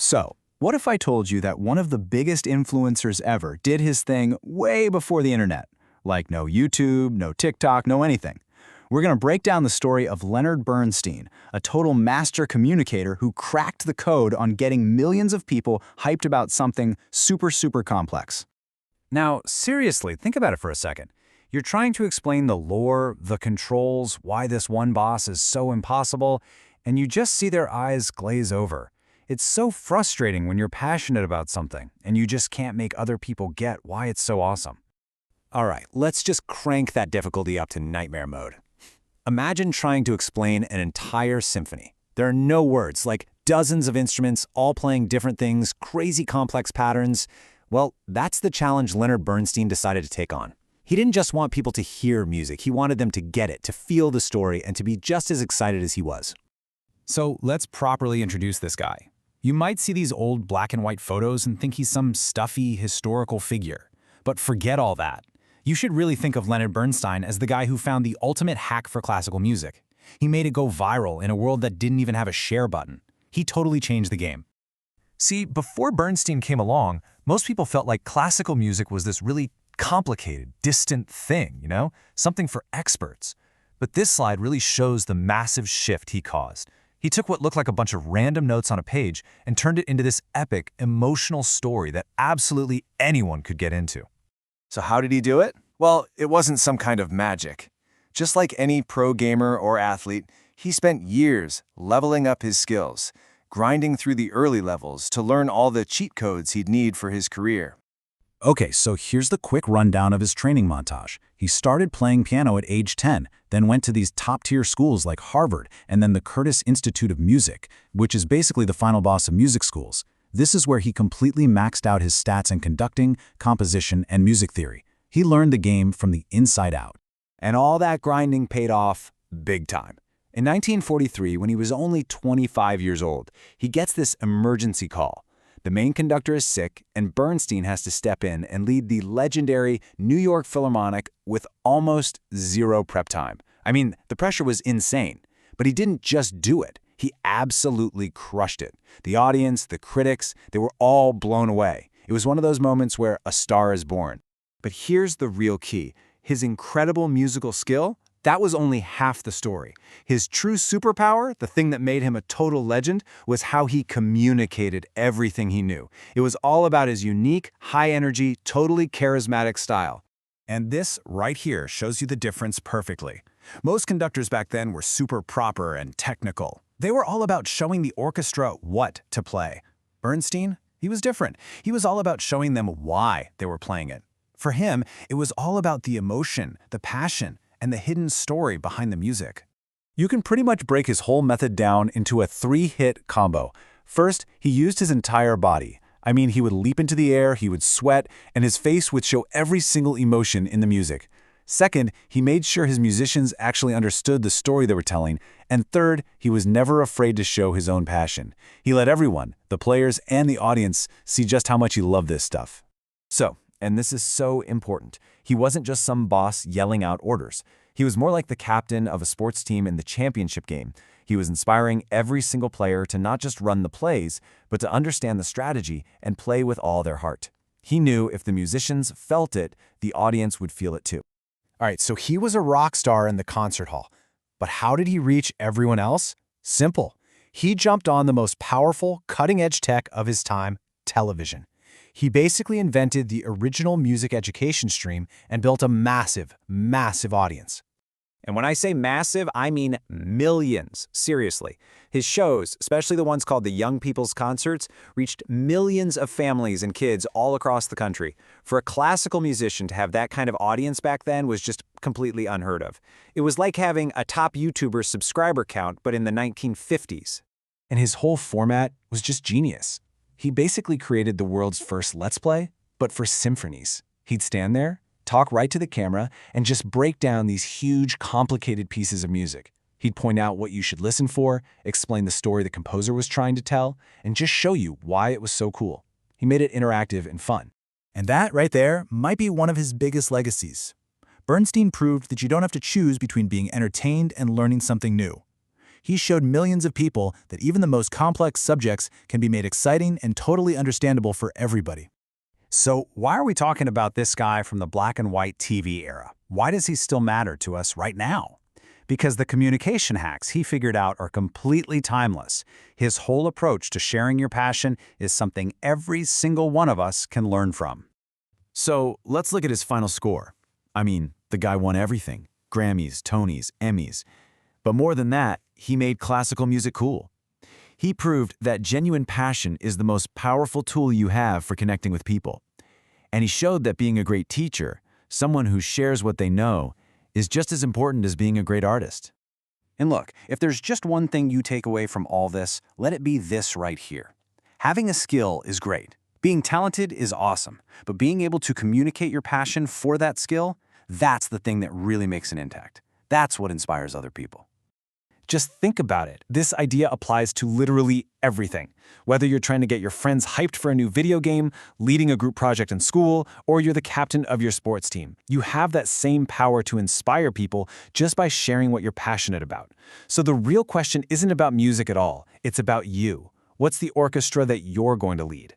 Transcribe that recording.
So, what if I told you that one of the biggest influencers ever did his thing way before the internet? Like no YouTube, no TikTok, no anything. We're going to break down the story of Leonard Bernstein, a total master communicator who cracked the code on getting millions of people hyped about something super complex. Now, seriously, think about it for a second. You're trying to explain the lore, the controls, why this one boss is so impossible, and you just see their eyes glaze over. It's so frustrating when you're passionate about something, and you just can't make other people get why it's so awesome. All right, let's just crank that difficulty up to nightmare mode. Imagine trying to explain an entire symphony. There are no words, like dozens of instruments, all playing different things, crazy complex patterns. Well, that's the challenge Leonard Bernstein decided to take on. He didn't just want people to hear music, he wanted them to get it, to feel the story, and to be just as excited as he was. So let's properly introduce this guy. You might see these old black and white photos and think he's some stuffy historical figure. But forget all that. You should really think of Leonard Bernstein as the guy who found the ultimate hack for classical music. He made it go viral in a world that didn't even have a share button. He totally changed the game. See, before Bernstein came along, most people felt like classical music was this really complicated, distant thing, something for experts. But this slide really shows the massive shift he caused. He took what looked like a bunch of random notes on a page and turned it into this epic, emotional story that absolutely anyone could get into. So how did he do it? Well, it wasn't some kind of magic. Just like any pro gamer or athlete, he spent years leveling up his skills, grinding through the early levels to learn all the cheat codes he'd need for his career. Okay, so here's the quick rundown of his training montage. He started playing piano at age 10, then went to these top-tier schools like Harvard and then the Curtis Institute of Music, which is basically the final boss of music schools. This is where he completely maxed out his stats in conducting, composition, and music theory. He learned the game from the inside out. And all that grinding paid off big time. In 1943, when he was only 25 years old, he gets this emergency call. The main conductor is sick, and Bernstein has to step in and lead the legendary New York Philharmonic with almost zero prep time. I mean, the pressure was insane. But he didn't just do it. He absolutely crushed it. The audience, the critics, they were all blown away. It was one of those moments where a star is born. But here's the real key. His incredible musical skill, that was only half the story. His true superpower, the thing that made him a total legend, was how he communicated everything he knew. It was all about his unique, high-energy, totally charismatic style. And this right here shows you the difference perfectly. Most conductors back then were super proper and technical. They were all about showing the orchestra what to play. Bernstein, he was different. He was all about showing them why they were playing it. For him, it was all about the emotion, the passion, and the hidden story behind the music. You can pretty much break his whole method down into a 3-hit combo. First, he used his entire body. I mean, he would leap into the air, he would sweat, and his face would show every single emotion in the music. Second, he made sure his musicians actually understood the story they were telling. And third, he was never afraid to show his own passion. He let everyone, the players and the audience, see just how much he loved this stuff. So, and this is so important, he wasn't just some boss yelling out orders. He was more like the captain of a sports team in the championship game. He was inspiring every single player to not just run the plays, but to understand the strategy and play with all their heart. He knew if the musicians felt it, the audience would feel it too. All right, so he was a rock star in the concert hall. But how did he reach everyone else? Simple. He jumped on the most powerful, cutting-edge tech of his time, television. He basically invented the original music education stream and built a massive audience. And when I say massive, I mean millions, seriously. His shows, especially the ones called the Young People's Concerts, reached millions of families and kids all across the country. For a classical musician to have that kind of audience back then was just completely unheard of. It was like having a top YouTuber subscriber count, but in the 1950s. And his whole format was just genius. He basically created the world's first Let's Play, but for symphonies. He'd stand there, talk right to the camera, and just break down these huge, complicated pieces of music. He'd point out what you should listen for, explain the story the composer was trying to tell, and just show you why it was so cool. He made it interactive and fun. And that right there might be one of his biggest legacies. Bernstein proved that you don't have to choose between being entertained and learning something new. He showed millions of people that even the most complex subjects can be made exciting and totally understandable for everybody. So why are we talking about this guy from the black and white TV era? Why does he still matter to us right now? Because the communication hacks he figured out are completely timeless. His whole approach to sharing your passion is something every single one of us can learn from. So let's look at his final score. I mean, the guy won everything. Grammys, Tonys, Emmys. But more than that, he made classical music cool. He proved that genuine passion is the most powerful tool you have for connecting with people. And he showed that being a great teacher, someone who shares what they know, is just as important as being a great artist. And look, if there's just one thing you take away from all this, let it be this right here. Having a skill is great. Being talented is awesome. But being able to communicate your passion for that skill, that's the thing that really makes an impact. That's what inspires other people. Just think about it. This idea applies to literally everything. Whether you're trying to get your friends hyped for a new video game, leading a group project in school, or you're the captain of your sports team, you have that same power to inspire people just by sharing what you're passionate about. So the real question isn't about music at all. It's about you. What's the orchestra that you're going to lead?